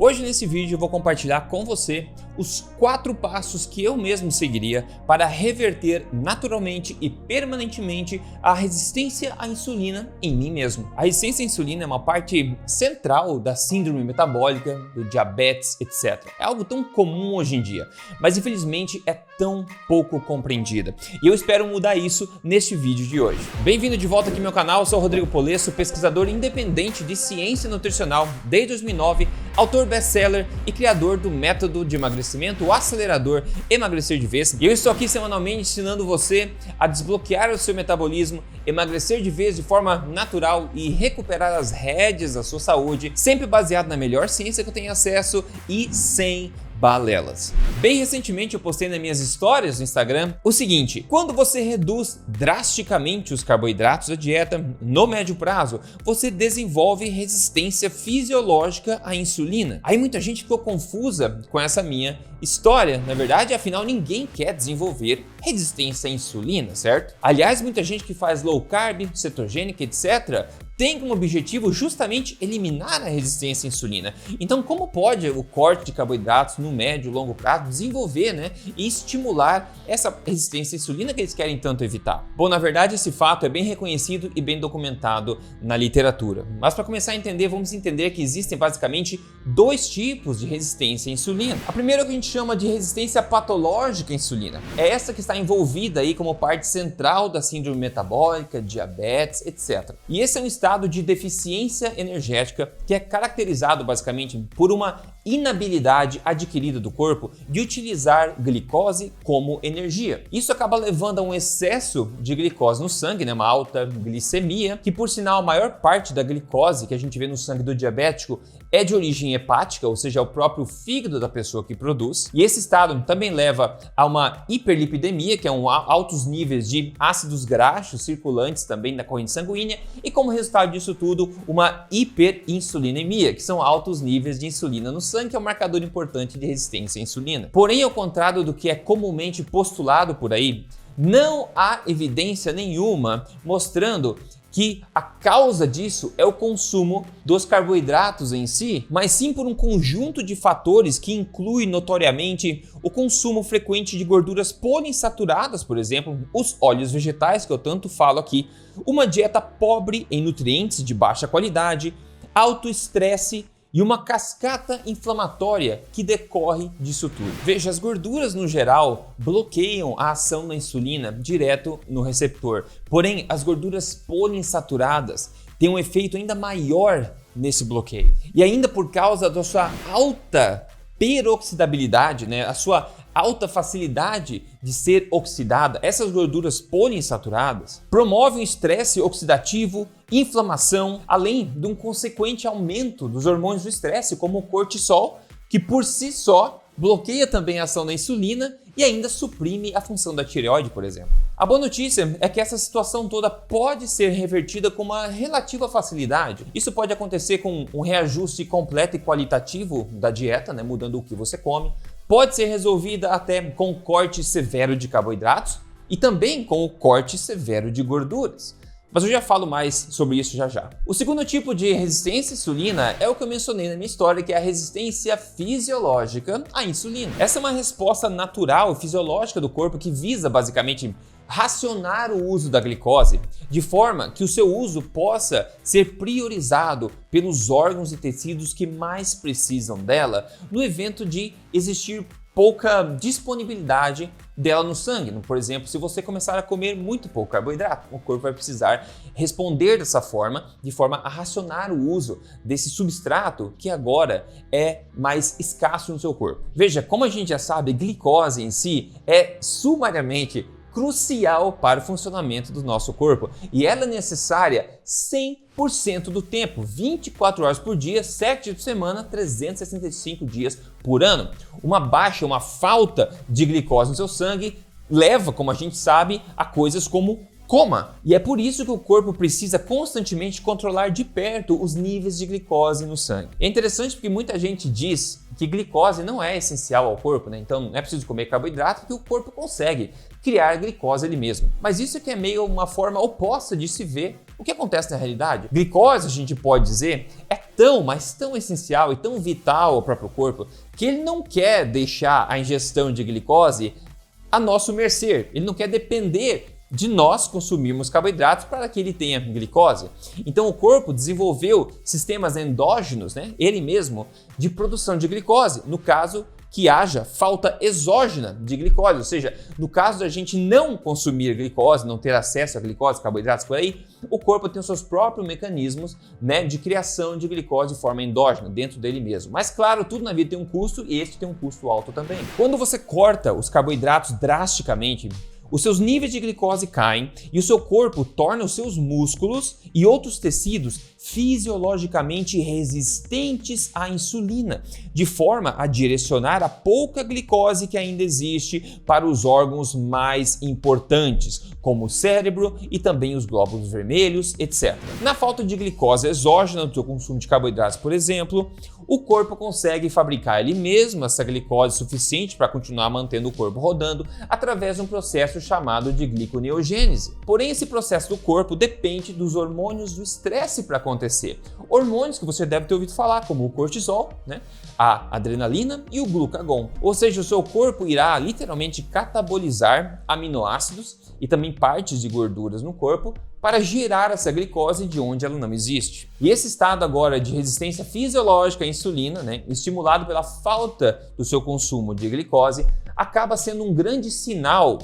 Hoje nesse vídeo eu vou compartilhar com você os 4 passos que eu mesmo seguiria para reverter naturalmente e permanentemente a resistência à insulina em mim mesmo. A resistência à insulina é uma parte central da síndrome metabólica, do diabetes, etc. É algo tão comum hoje em dia, mas infelizmente é tão pouco compreendida. E eu espero mudar isso neste vídeo de hoje. Bem-vindo de volta aqui ao meu canal, eu sou o Rodrigo Polesso, pesquisador independente de ciência nutricional desde 2009, autor best-seller e criador do método de emagrecimento, o acelerador Emagrecer de Vez. E eu estou aqui semanalmente ensinando você a desbloquear o seu metabolismo, emagrecer de vez de forma natural e recuperar as rédeas da sua saúde, sempre baseado na melhor ciência que eu tenho acesso e sem balelas. Bem recentemente eu postei nas minhas histórias no Instagram o seguinte: quando você reduz drasticamente os carboidratos da dieta, no médio prazo, você desenvolve resistência fisiológica à insulina. Aí muita gente ficou confusa com essa minha história. Na verdade, afinal, ninguém quer desenvolver resistência à insulina, certo? Aliás, muita gente que faz low carb, cetogênica, etc., tem como objetivo justamente eliminar a resistência à insulina. Então, como pode o corte de carboidratos no médio e longo prazo desenvolver, e estimular essa resistência à insulina que eles querem tanto evitar? Bom, na verdade, esse fato é bem reconhecido e bem documentado na literatura. Mas para começar a entender, vamos entender que existem basicamente 2 tipos de resistência à insulina. A primeira é o que a gente chama de resistência patológica à insulina. É essa que está envolvida aí como parte central da síndrome metabólica, diabetes, etc. E esse é um estado de deficiência energética que é caracterizado basicamente por uma inabilidade adquirida do corpo de utilizar glicose como energia. Isso acaba levando a um excesso de glicose no sangue, uma alta glicemia, que por sinal a maior parte da glicose que a gente vê no sangue do diabético é de origem hepática, ou seja, é o próprio fígado da pessoa que produz. E esse estado também leva a uma hiperlipidemia, que é altos níveis de ácidos graxos circulantes também na corrente sanguínea, e como resultado disso tudo, uma hiperinsulinemia, que são altos níveis de insulina no sangue, que é um marcador importante de resistência à insulina. Porém, ao contrário do que é comumente postulado por aí, não há evidência nenhuma mostrando que a causa disso é o consumo dos carboidratos em si, mas sim por um conjunto de fatores que inclui notoriamente o consumo frequente de gorduras poliinsaturadas, por exemplo, os óleos vegetais que eu tanto falo aqui, uma dieta pobre em nutrientes de baixa qualidade, alto estresse e uma cascata inflamatória que decorre disso tudo. Veja, as gorduras no geral bloqueiam a ação da insulina direto no receptor, porém as gorduras poliinsaturadas têm um efeito ainda maior nesse bloqueio. E ainda por causa da sua alta peroxidabilidade, a sua alta facilidade de ser oxidada, essas gorduras poliinsaturadas promovem estresse oxidativo, inflamação, além de um consequente aumento dos hormônios do estresse, como o cortisol, que por si só bloqueia também a ação da insulina e ainda suprime a função da tireoide, por exemplo. A boa notícia é que essa situação toda pode ser revertida com uma relativa facilidade. Isso pode acontecer com um reajuste completo e qualitativo da dieta, mudando o que você come. Pode ser resolvida até com o corte severo de carboidratos e também com o corte severo de gorduras. Mas eu já falo mais sobre isso já. O segundo tipo de resistência à insulina é o que eu mencionei na minha história, que é a resistência fisiológica à insulina. Essa é uma resposta natural e fisiológica do corpo que visa basicamente racionar o uso da glicose, de forma que o seu uso possa ser priorizado pelos órgãos e tecidos que mais precisam dela no evento de existir pouca disponibilidade dela no sangue. Por exemplo, se você começar a comer muito pouco carboidrato, o corpo vai precisar responder dessa forma, de forma a racionar o uso desse substrato que agora é mais escasso no seu corpo. Veja, como a gente já sabe, glicose em si é sumariamente crucial para o funcionamento do nosso corpo e ela é necessária 100% do tempo, 24 horas por dia, 7 dias por semana, 365 dias por ano. Uma falta de glicose no seu sangue leva, como a gente sabe, a coisas como coma. E é por isso que o corpo precisa constantemente controlar de perto os níveis de glicose no sangue. É interessante porque muita gente diz que glicose não é essencial ao corpo, Então não é preciso comer carboidrato que o corpo consegue criar glicose ele mesmo. Mas isso é que é meio uma forma oposta de se ver O que acontece na realidade? Glicose, a gente pode dizer, é tão, mas tão essencial e tão vital ao próprio corpo que ele não quer deixar a ingestão de glicose a nosso mercê. Ele não quer depender de nós consumirmos carboidratos para que ele tenha glicose. Então o corpo desenvolveu sistemas endógenos, ele mesmo, de produção de glicose. No caso, que haja falta exógena de glicose, ou seja, no caso da gente não consumir glicose, não ter acesso a glicose, carboidratos por aí, o corpo tem os seus próprios mecanismos de criação de glicose de forma endógena, dentro dele mesmo. Mas claro, tudo na vida tem um custo e esse tem um custo alto também. Quando você corta os carboidratos drasticamente, os seus níveis de glicose caem e o seu corpo torna os seus músculos e outros tecidos fisiologicamente resistentes à insulina, de forma a direcionar a pouca glicose que ainda existe para os órgãos mais importantes, como o cérebro e também os glóbulos vermelhos, etc. Na falta de glicose exógena do seu consumo de carboidratos, por exemplo, o corpo consegue fabricar ele mesmo essa glicose suficiente para continuar mantendo o corpo rodando através de um processo chamado de gliconeogênese. Porém, esse processo do corpo depende dos hormônios do estresse para acontecer. Hormônios que você deve ter ouvido falar, como o cortisol, a adrenalina e o glucagon. Ou seja, o seu corpo irá literalmente catabolizar aminoácidos e também partes de gorduras no corpo para gerar essa glicose de onde ela não existe. E esse estado agora de resistência fisiológica à insulina, estimulado pela falta do seu consumo de glicose, acaba sendo um grande sinal,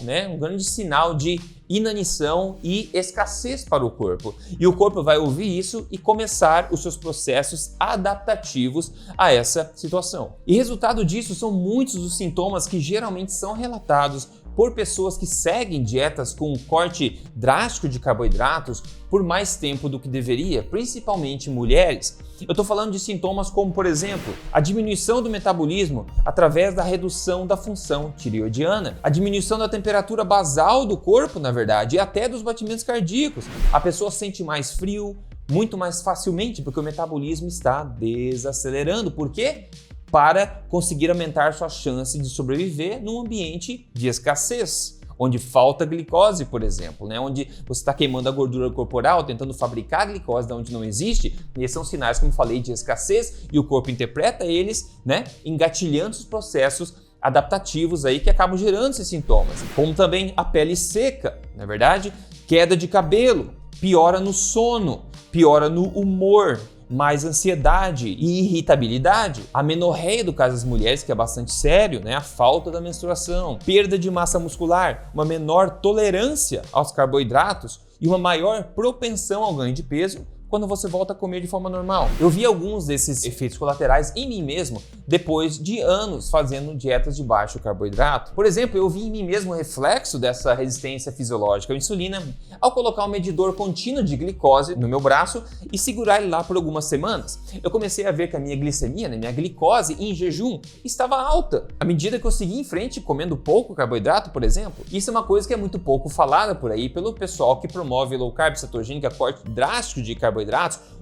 de inanição e escassez para o corpo. E o corpo vai ouvir isso e começar os seus processos adaptativos a essa situação. E resultado disso são muitos dos sintomas que geralmente são relatados por pessoas que seguem dietas com um corte drástico de carboidratos por mais tempo do que deveria, principalmente mulheres. Eu estou falando de sintomas como, por exemplo, a diminuição do metabolismo através da redução da função tireoidiana, a diminuição da temperatura basal do corpo, na verdade, e até dos batimentos cardíacos. A pessoa sente mais frio, muito mais facilmente, porque o metabolismo está desacelerando. Por quê? Para conseguir aumentar sua chance de sobreviver num ambiente de escassez, onde falta glicose, por exemplo, onde você está queimando a gordura corporal, tentando fabricar glicose de onde não existe, e esses são sinais, como eu falei, de escassez, e o corpo interpreta eles, engatilhando os processos adaptativos aí que acabam gerando esses sintomas, como também a pele seca, na verdade, queda de cabelo, piora no sono, piora no humor, mais ansiedade e irritabilidade, a menorreia do caso das mulheres, que é bastante sério, a falta da menstruação, perda de massa muscular, uma menor tolerância aos carboidratos e uma maior propensão ao ganho de peso quando você volta a comer de forma normal. Eu vi alguns desses efeitos colaterais em mim mesmo depois de anos fazendo dietas de baixo carboidrato. Por exemplo, eu vi em mim mesmo o reflexo dessa resistência fisiológica à insulina ao colocar um medidor contínuo de glicose no meu braço e segurar ele lá por algumas semanas. Eu comecei a ver que a minha glicemia, minha glicose em jejum, estava alta à medida que eu seguia em frente comendo pouco carboidrato, por exemplo. Isso é uma coisa que é muito pouco falada por aí pelo pessoal que promove low carb cetogênica, corte drástico de carboidratos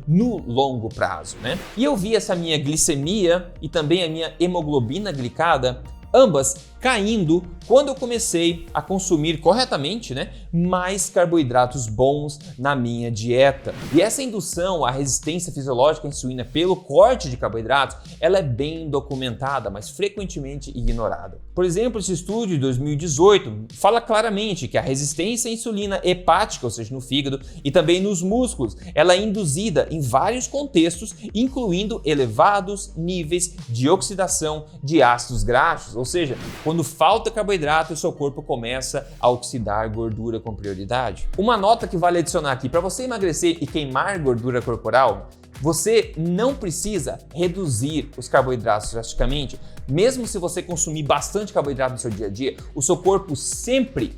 no longo prazo, E eu vi essa minha glicemia e também a minha hemoglobina glicada, ambas caindo quando eu comecei a consumir corretamente, mais carboidratos bons na minha dieta. E essa indução à resistência fisiológica à insulina pelo corte de carboidratos, ela é bem documentada, mas frequentemente ignorada. Por exemplo, esse estudo de 2018 fala claramente que a resistência à insulina hepática, ou seja, no fígado e também nos músculos, ela é induzida em vários contextos, incluindo elevados níveis de oxidação de ácidos graxos, ou seja, quando falta carboidrato, o seu corpo começa a oxidar gordura com prioridade. Uma nota que vale adicionar aqui, para você emagrecer e queimar gordura corporal, você não precisa reduzir os carboidratos drasticamente. Mesmo se você consumir bastante carboidrato no seu dia a dia, o seu corpo sempre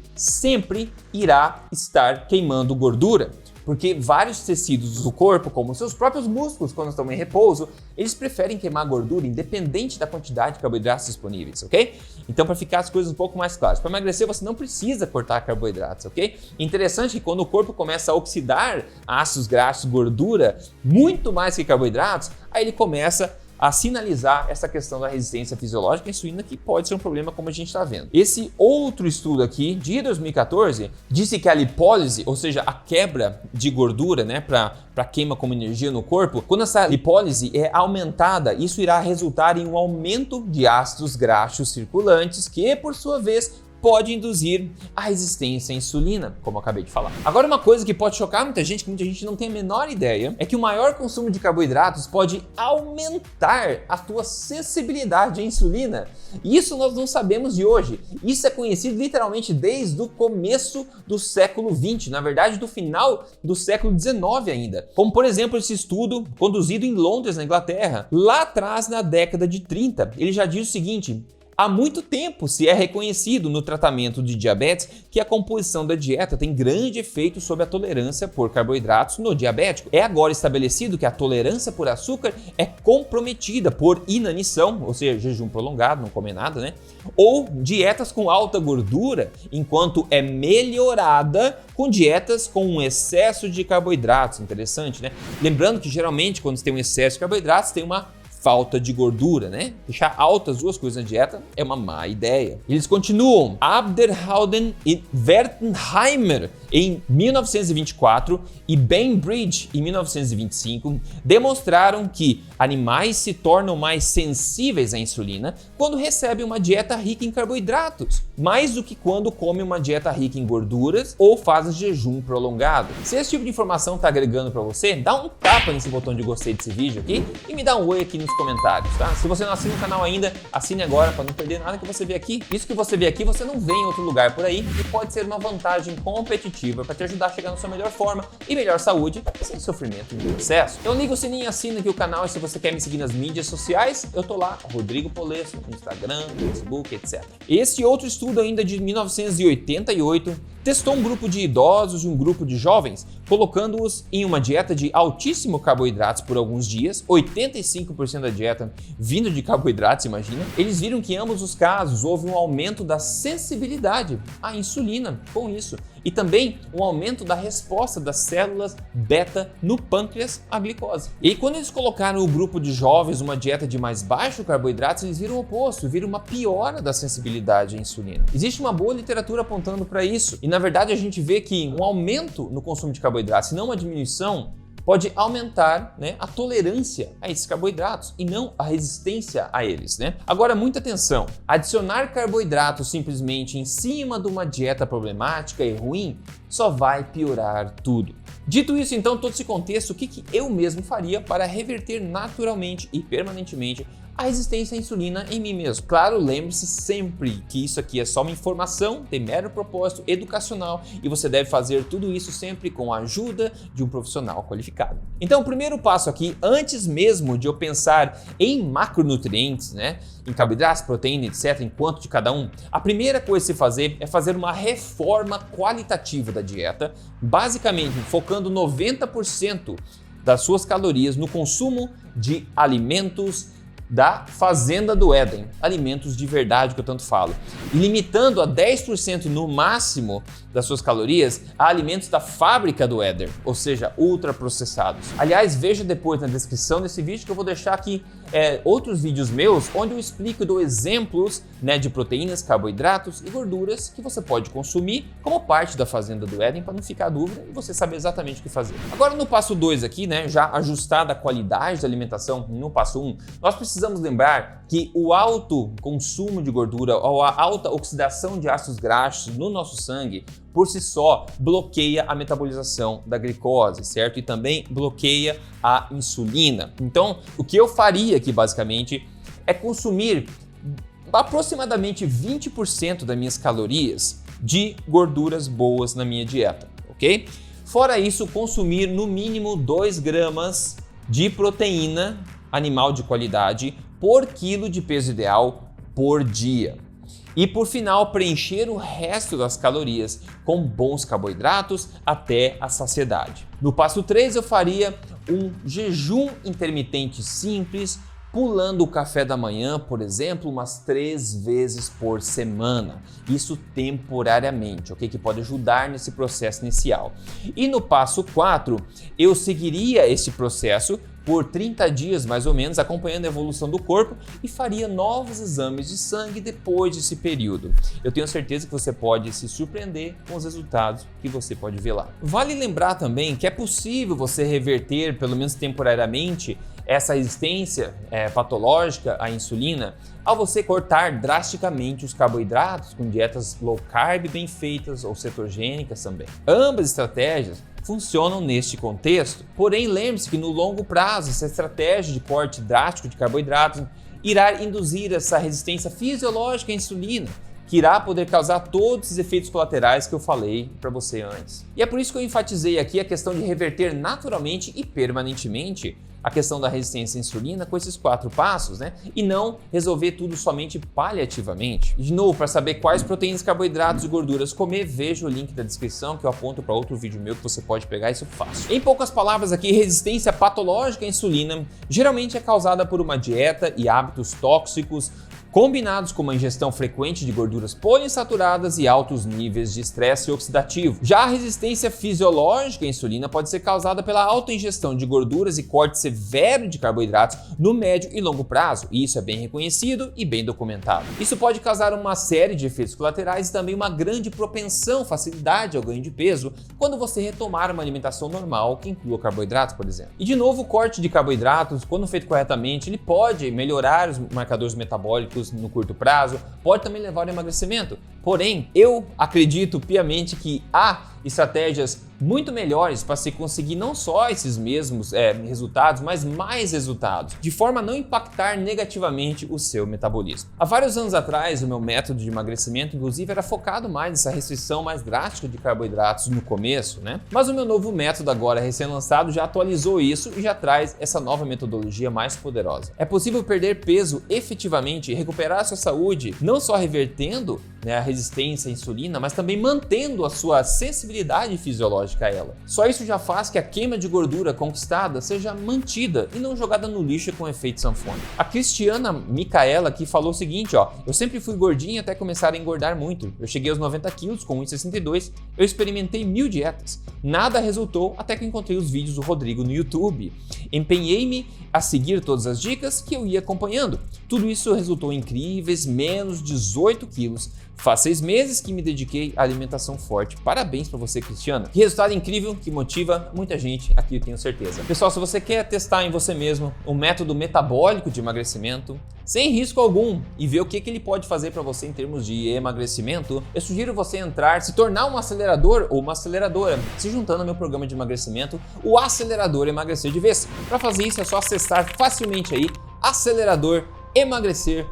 irá estar queimando gordura. Porque vários tecidos do corpo, como seus próprios músculos, quando estão em repouso, eles preferem queimar gordura independente da quantidade de carboidratos disponíveis, ok? Então, para ficar as coisas um pouco mais claras, para emagrecer você não precisa cortar carboidratos, ok? Interessante que quando o corpo começa a oxidar ácidos graxos, gordura, muito mais que carboidratos, aí ele começa a sinalizar essa questão da resistência fisiológica à insulina, que pode ser um problema como a gente está vendo. Esse outro estudo aqui, de 2014, disse que a lipólise, ou seja, a quebra de gordura, né, para queima como energia no corpo, quando essa lipólise é aumentada, isso irá resultar em um aumento de ácidos graxos circulantes, que por sua vez pode induzir a resistência à insulina, como eu acabei de falar. Agora, uma coisa que pode chocar muita gente, que muita gente não tem a menor ideia, é que o maior consumo de carboidratos pode aumentar a tua sensibilidade à insulina. Isso nós não sabemos de hoje. Isso é conhecido literalmente desde o começo do século XX, na verdade do final do século XIX ainda. Como, por exemplo, esse estudo conduzido em Londres, na Inglaterra, lá atrás na década de 30. Ele já diz o seguinte: há muito tempo se é reconhecido no tratamento de diabetes que a composição da dieta tem grande efeito sobre a tolerância por carboidratos no diabético. É agora estabelecido que a tolerância por açúcar é comprometida por inanição, ou seja, jejum prolongado, não comer nada, né? Ou dietas com alta gordura, enquanto é melhorada com dietas com um excesso de carboidratos. Interessante, né? Lembrando que geralmente quando você tem um excesso de carboidratos, tem uma falta de gordura, né? Deixar altas duas coisas na dieta é uma má ideia. Eles continuam. Abderhalden e Wertheimer, em 1924, e Bainbridge, em 1925, demonstraram que animais se tornam mais sensíveis à insulina quando recebem uma dieta rica em carboidratos, mais do que quando comem uma dieta rica em gorduras ou fazem jejum prolongado. Se esse tipo de informação está agregando para você, dá um tapa nesse botão de gostei desse vídeo aqui e me dá um oi aqui nos comentários, tá? Se você não assina o canal ainda, assine agora para não perder nada que você vê aqui. Isso que você vê aqui, você não vê em outro lugar por aí e pode ser uma vantagem competitiva para te ajudar a chegar na sua melhor forma e melhor saúde, sem sofrimento e excesso. Então liga o sininho, assina aqui o canal e se você quer me seguir nas mídias sociais, eu tô lá, Rodrigo Polesso, no Instagram, Facebook, etc. Esse outro estudo ainda de 1988 testou um grupo de idosos e um grupo de jovens, colocando-os em uma dieta de altíssimo carboidratos por alguns dias, 85% da dieta vindo de carboidratos, imagina. Eles viram que em ambos os casos houve um aumento da sensibilidade à insulina com isso, e também um aumento da resposta das células beta no pâncreas à glicose. E aí, quando eles colocaram o grupo de jovens uma dieta de mais baixo carboidratos, eles viram o oposto, viram uma piora da sensibilidade à insulina. Existe uma boa literatura apontando para isso, e na verdade a gente vê que um aumento no consumo de carboidratos e não uma diminuição pode aumentar, né, a tolerância a esses carboidratos e não a resistência a eles, né? Agora, muita atenção, adicionar carboidratos simplesmente em cima de uma dieta problemática e ruim só vai piorar tudo. Dito isso, então, todo esse contexto, o que eu mesmo faria para reverter naturalmente e permanentemente a resistência à insulina em mim mesmo? Claro, lembre-se sempre que isso aqui é só uma informação, tem mero propósito educacional e você deve fazer tudo isso sempre com a ajuda de um profissional qualificado. Então, o primeiro passo aqui, antes mesmo de eu pensar em macronutrientes, né, em carboidratos, proteína, etc., em quanto de cada um, a primeira coisa a se fazer é fazer uma reforma qualitativa da dieta, basicamente focando 90% das suas calorias no consumo de alimentos da fazenda do Éden, alimentos de verdade que eu tanto falo, e limitando a 10% no máximo das suas calorias a alimentos da fábrica do Éden, ou seja, ultraprocessados. Aliás, veja depois na descrição desse vídeo que eu vou deixar aqui outros vídeos meus onde eu explico e dou exemplos, né, de proteínas, carboidratos e gorduras que você pode consumir como parte da fazenda do Éden para não ficar dúvida e você saber exatamente o que fazer. Agora no passo 2 aqui, né, já ajustada a qualidade da alimentação no passo 1, nós precisamos lembrar que o alto consumo de gordura ou a alta oxidação de ácidos graxos no nosso sangue por si só bloqueia a metabolização da glicose, certo? E também bloqueia a insulina. Então, o que eu faria aqui basicamente é consumir aproximadamente 20% das minhas calorias de gorduras boas na minha dieta, ok? Fora isso, consumir no mínimo 2 gramas de proteína animal de qualidade por quilo de peso ideal por dia. E por final, preencher o resto das calorias com bons carboidratos até a saciedade. No passo 3, eu faria um jejum intermitente simples, pulando o café da manhã, por exemplo, umas 3 vezes por semana. Isso temporariamente, ok? Que pode ajudar nesse processo inicial. E no passo 4, eu seguiria esse processo por 30 dias mais ou menos, acompanhando a evolução do corpo, e faria novos exames de sangue depois desse período. Eu tenho certeza que você pode se surpreender com os resultados que você pode ver lá. Vale lembrar também que é possível você reverter, pelo menos temporariamente, essa resistência patológica à insulina ao você cortar drasticamente os carboidratos com dietas low carb bem feitas ou cetogênicas também. Ambas estratégias funcionam neste contexto, porém lembre-se que no longo prazo essa estratégia de corte drástico de carboidratos irá induzir essa resistência fisiológica à insulina, que irá poder causar todos os efeitos colaterais que eu falei para você antes. E é por isso que eu enfatizei aqui a questão de reverter naturalmente e permanentemente a questão da resistência à insulina com esses 4 passos, né? E não resolver tudo somente paliativamente. De novo, para saber quais proteínas, carboidratos e gorduras comer, veja o link da descrição que eu aponto para outro vídeo meu que você pode pegar isso fácil. Em poucas palavras aqui, resistência patológica à insulina geralmente é causada por uma dieta e hábitos tóxicos combinados com uma ingestão frequente de gorduras poliinsaturadas e altos níveis de estresse oxidativo. Já a resistência fisiológica à insulina pode ser causada pela alta ingestão de gorduras e corte severo de carboidratos no médio e longo prazo, e isso é bem reconhecido e bem documentado. Isso pode causar uma série de efeitos colaterais e também uma grande propensão, facilidade ao ganho de peso quando você retomar uma alimentação normal que inclua carboidratos, por exemplo. E de novo, o corte de carboidratos, quando feito corretamente, ele pode melhorar os marcadores metabólicos no curto prazo, pode também levar ao emagrecimento. Porém, eu acredito piamente que há estratégias muito melhores para se conseguir não só esses mesmos resultados, mas mais resultados, de forma a não impactar negativamente o seu metabolismo. Há vários anos atrás, o meu método de emagrecimento, inclusive, era focado mais nessa restrição mais drástica de carboidratos no começo, né? Mas o meu novo método agora, recém-lançado, já atualizou isso e já traz essa nova metodologia mais poderosa. É possível perder peso efetivamente e recuperar a sua saúde, não só revertendo a resistência à insulina, mas também mantendo a sua sensibilidade fisiológica a ela. Só isso já faz que a queima de gordura conquistada seja mantida e não jogada no lixo com efeito sanfona. A Cristiana Micaela aqui falou o seguinte, eu sempre fui gordinha até começar a engordar muito. Eu cheguei aos 90 quilos com 1,62, eu experimentei 1000 dietas. Nada resultou até que encontrei os vídeos do Rodrigo no YouTube. Empenhei-me a seguir todas as dicas que eu ia acompanhando. Tudo isso resultou em incríveis menos 18 quilos. Faz 6 meses que me dediquei à alimentação forte. Parabéns para você, Cristiana. Que resultado incrível que motiva muita gente aqui, eu tenho certeza. Pessoal, se você quer testar em você mesmo um método metabólico de emagrecimento, sem risco algum, e ver o que ele pode fazer para você em termos de emagrecimento, eu sugiro você entrar, se tornar um acelerador ou uma aceleradora, se juntando ao meu programa de emagrecimento, o Acelerador Emagrecer de Vez. Para fazer isso é só acessar facilmente aí aceleradoremagrecer.com.br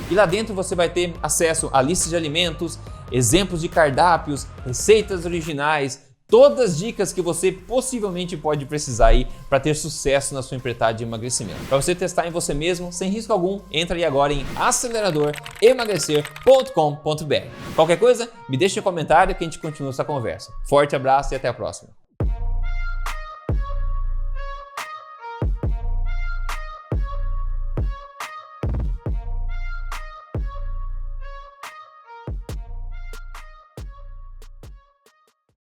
e lá dentro você vai ter acesso a lista de alimentos, exemplos de cardápios, receitas originais, todas as dicas que você possivelmente pode precisar aí para ter sucesso na sua empreitada de emagrecimento. Para você testar em você mesmo, sem risco algum, entra aí agora em aceleradoremagrecer.com.br. Qualquer coisa, me deixe um comentário que a gente continua essa conversa. Forte abraço e até a próxima.